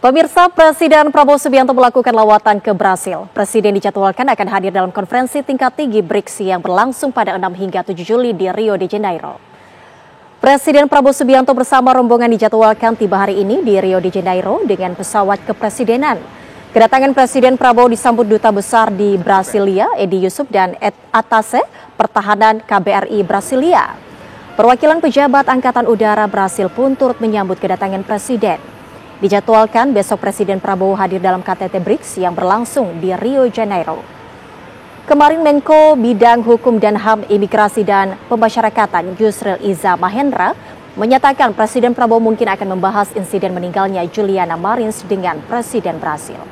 Pemirsa, Presiden Prabowo Subianto melakukan lawatan ke Brasil. Presiden dijadwalkan akan hadir dalam konferensi tingkat tinggi BRICS yang berlangsung pada 6 hingga 7 Juli di Rio de Janeiro. Presiden Prabowo Subianto bersama rombongan dijadwalkan tiba hari ini di Rio de Janeiro dengan pesawat kepresidenan. Kedatangan Presiden Prabowo disambut Duta Besar di Brasilia, Edi Yusuf, dan Atase Pertahanan KBRI Brasilia. Perwakilan pejabat Angkatan Udara Brasil pun turut menyambut kedatangan Presiden. Dijadwalkan besok Presiden Prabowo hadir dalam KTT BRICS yang berlangsung di Rio de Janeiro. Kemarin Menko Bidang Hukum dan HAM Imigrasi dan Pemasyarakatan Yusril Iza Mahendra menyatakan Presiden Prabowo mungkin akan membahas insiden meninggalnya Juliana Marins dengan Presiden Brasil.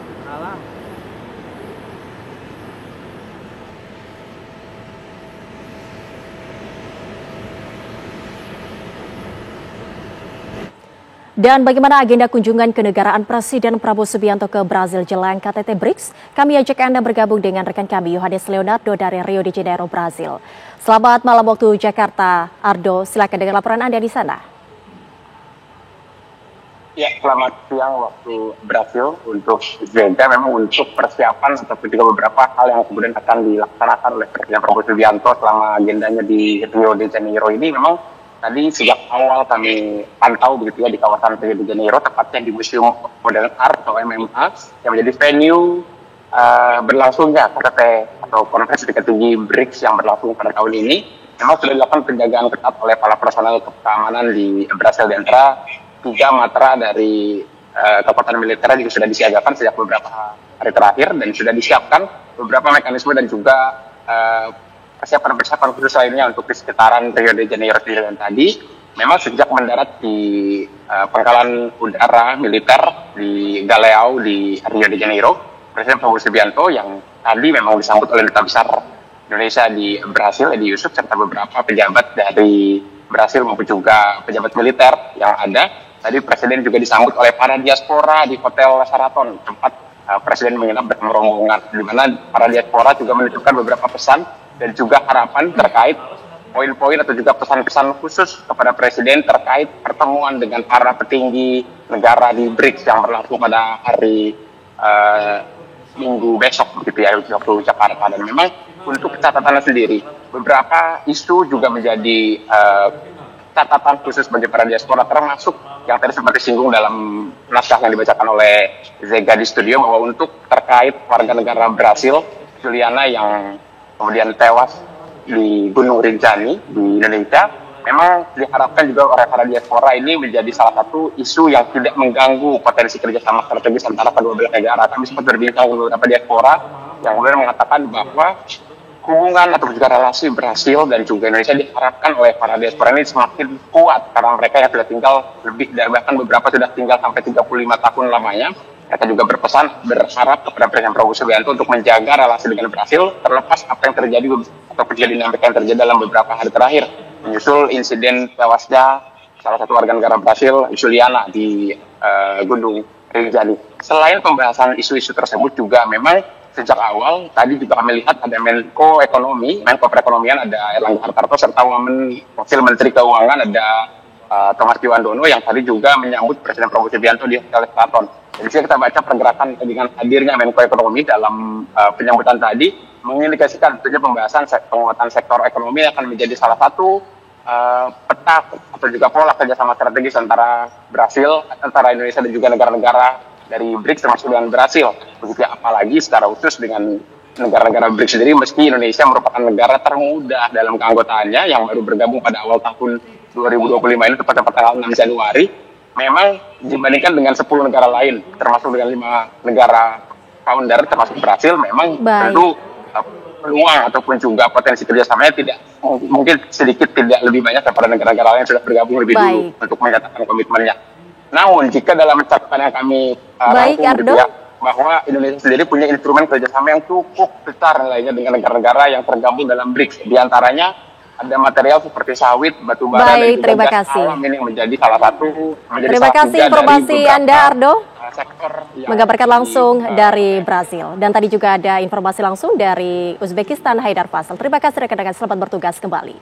Dan bagaimana agenda kunjungan kenegaraan Presiden Prabowo Subianto ke Brasil jelang KTT BRICS? Kami ajak Anda bergabung dengan rekan kami Yohanes Leonardo dari Rio de Janeiro, Brasil. Selamat malam waktu Jakarta, Ardo. Silakan dengan laporan Anda di sana. Ya, selamat siang waktu Brasil untuk Zega. Memang untuk persiapan ataupun juga beberapa hal yang kemudian akan dilaksanakan oleh Presiden Prabowo Subianto selama agendanya di Rio de Janeiro ini memang tadi sejak awal kami pantau begitu ya di kawasan Rio de Janeiro, tepatnya di Museum Modern Art atau MMA yang menjadi venue berlangsungnya KTT atau konferensi tingkat tinggi BRICS yang berlangsung pada tahun ini. Memang sudah dilakukan penjagaan ketat oleh para personel keamanan di Brasil, di antara 3 matra dari kekuatan militer juga sudah disiagakan sejak beberapa hari terakhir, dan sudah disiapkan beberapa mekanisme dan juga persiapan khusus lainnya untuk di sekitaran Rio de Janeiro sendiri. Dan tadi memang sejak mendarat di pangkalan udara militer di Galeão di Rio de Janeiro, Presiden Prabowo Subianto yang tadi memang disambut oleh Duta Besar Indonesia di Brasil, Edi Yusuf, serta beberapa pejabat dari Brasil maupun juga pejabat militer yang ada. Tadi Presiden juga disambut oleh para diaspora di Hotel Sheraton, tempat Presiden menginap bersama rombongan, di mana para diaspora juga menitipkan beberapa pesan dan juga harapan terkait poin-poin atau juga pesan-pesan khusus kepada Presiden terkait pertemuan dengan para petinggi negara di BRICS yang berlangsung pada hari Minggu besok begitu ya waktu Jakarta. Dan memang untuk catatannya sendiri, beberapa isu juga menjadi catatan khusus bagi para diaspora, termasuk yang tadi sempat disinggung dalam naskah yang dibacakan oleh Zega di studio, bahwa untuk terkait warga negara Brasil Juliana yang kemudian tewas di Gunung Rinjani di Indonesia, memang diharapkan juga oleh para diaspora ini menjadi salah satu isu yang tidak mengganggu potensi kerjasama strategis antara kedua belah negara. Kami sempat berbincang dengan beberapa diaspora yang kemudian mengatakan bahwa hubungan atau juga relasi Brasil dan juga Indonesia diharapkan oleh para diaspora ini semakin kuat karena mereka yang sudah tinggal lebih, bahkan beberapa sudah tinggal sampai 35 tahun lamanya. Mereka juga berharap kepada Presiden Prabowo Subianto untuk menjaga relasi dengan Brasil terlepas apa yang terjadi atau dinamika yang terjadi dalam beberapa hari terakhir menyusul insiden tewasnya salah satu warga negara Brasil, Juliana, di Gunung Rinjani. Selain pembahasan isu-isu tersebut juga memang sejak awal tadi juga kami lihat ada Menko Perekonomian, ada Erlangga Hartarto, serta Wakil Menteri Keuangan ada Thomas Kiwandono yang tadi juga menyambut Presiden Prabowo Subianto di Hotel Sheraton. Jadi kita baca pergerakan dengan hadirnya Menko Ekonomi dalam penyambutan tadi mengindikasikan tentunya pembahasan penguatan sektor ekonomi akan menjadi salah satu peta atau juga pola kerjasama strategis antara Brasil, antara Indonesia dan juga negara-negara dari BRICS termasuk dengan Brasil. Begitu apalagi secara khusus dengan negara-negara BRICS sendiri, meski Indonesia merupakan negara termuda dalam keanggotaannya yang baru bergabung pada awal tahun 2025 ini tepat tanggal 6 Januari. Memang dibandingkan dengan 10 negara lain, termasuk dengan 5 negara founder, termasuk Brasil, memang tentu peluang ataupun juga potensi kerjasamanya tidak mungkin sedikit tidak lebih banyak daripada negara-negara lain yang sudah bergabung lebih dulu untuk menyatakan komitmennya. Namun jika dalam catatan yang kami rangkum ya, bahwa Indonesia sendiri punya instrumen kerjasama yang cukup besar nilainya dengan negara-negara yang tergabung dalam BRICS, di antaranya ada material seperti sawit, batu bara, dan juga gas alam ini yang menjadi salah satu. Terima kasih informasi Anda, Ardo. Mengabarkan langsung dari Brasil. Dan tadi juga ada informasi langsung dari Uzbekistan, Haidar Faisal. Terima kasih rekan-rekan, selamat bertugas kembali.